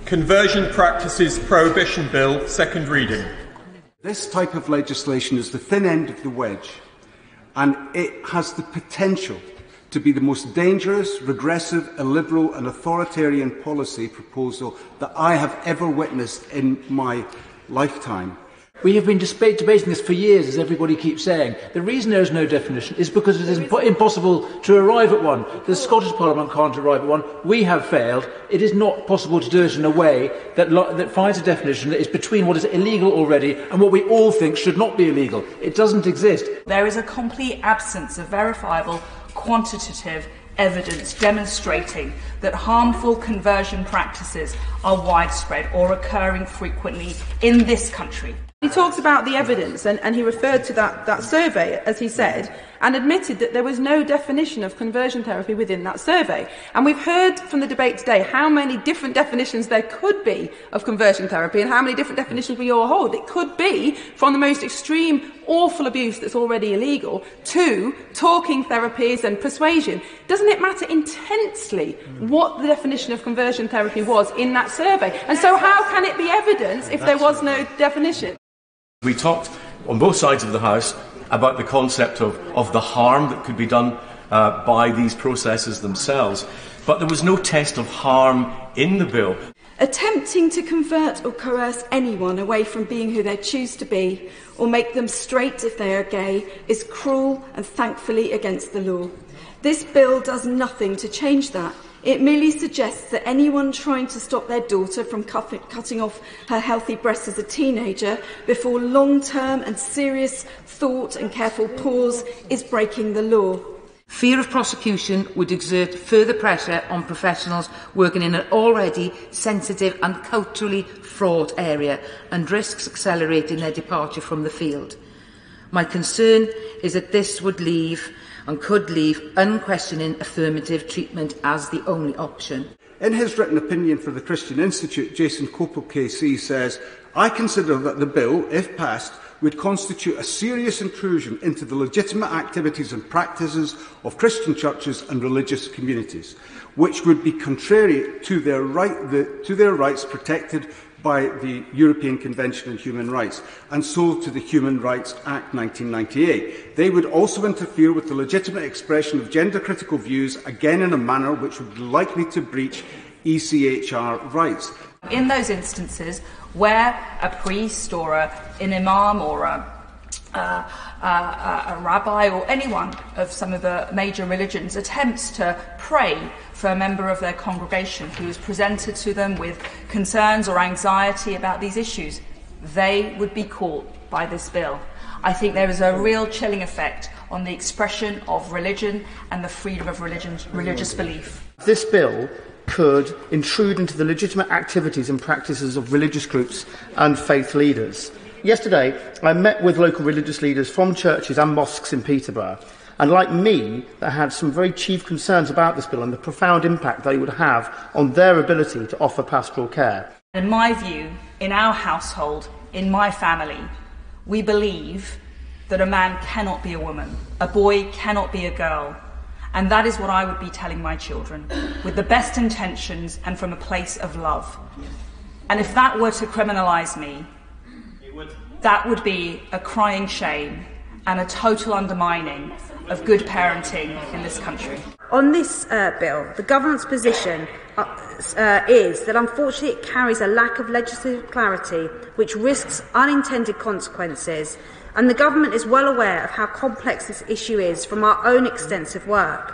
Conversion Practices Prohibition Bill, second reading. This type of legislation is the thin end of the wedge, and it has the potential to be the most dangerous, regressive, illiberal and authoritarian policy proposal that I have ever witnessed in my lifetime. We have been debating this for years, as everybody keeps saying. The reason there is no definition is because it is impossible to arrive at one. The Scottish Parliament can't arrive at one. We have failed. It is not possible to do it in a way that finds a definition that is between what is illegal already and what we all think should not be illegal. It doesn't exist. There is a complete absence of verifiable, quantitative evidence demonstrating that harmful conversion practices are widespread or occurring frequently in this country. He talks about the evidence, and he referred to that survey, as he said, and admitted that there was no definition of conversion therapy within that survey. And we've heard from the debate today how many different definitions there could be of conversion therapy and how many different definitions we all hold. It could be from the most extreme, awful abuse that's already illegal to talking therapies and persuasion. Doesn't it matter intensely what the definition of conversion therapy was in that survey? And so how can it be evidence if there was no definition? We talked on both sides of the House about the concept of the harm that could be done by these processes themselves, but there was no test of harm in the bill. Attempting to convert or coerce anyone away from being who they choose to be, or make them straight if they are gay, is cruel and thankfully against the law. This bill does nothing to change that. It merely suggests that anyone trying to stop their daughter from cutting off her healthy breasts as a teenager before long-term and serious thought and careful pause is breaking the law. Fear of prosecution would exert further pressure on professionals working in an already sensitive and culturally fraught area and risks accelerating their departure from the field. My concern is that this would leave and could leave unquestioning affirmative treatment as the only option. In his written opinion for the Christian Institute, Jason Copel KC says, "I consider that the bill, if passed, would constitute a serious intrusion into the legitimate activities and practices of Christian churches and religious communities, which would be contrary to their rights protected by the European Convention on Human Rights, and so to the Human Rights Act 1998. They would also interfere with the legitimate expression of gender-critical views, again in a manner which would be likely to breach ECHR rights." In those instances where a priest or an imam or a rabbi or anyone of some of the major religions attempts to pray for a member of their congregation who is presented to them with concerns or anxiety about these issues, they would be caught by this bill. I think there is a real chilling effect on the expression of religion and the freedom of religious belief. This bill could intrude into the legitimate activities and practices of religious groups and faith leaders. Yesterday, I met with local religious leaders from churches and mosques in Peterborough, and like me, they had some very chief concerns about this bill and the profound impact that it would have on their ability to offer pastoral care. In my view, in our household, in my family, we believe that a man cannot be a woman, a boy cannot be a girl, and that is what I would be telling my children, with the best intentions and from a place of love. And if that were to criminalise me, that would be a crying shame and a total undermining of good parenting in this country. On this bill, the government's position is that unfortunately it carries a lack of legislative clarity which risks unintended consequences, and the government is well aware of how complex this issue is from our own extensive work.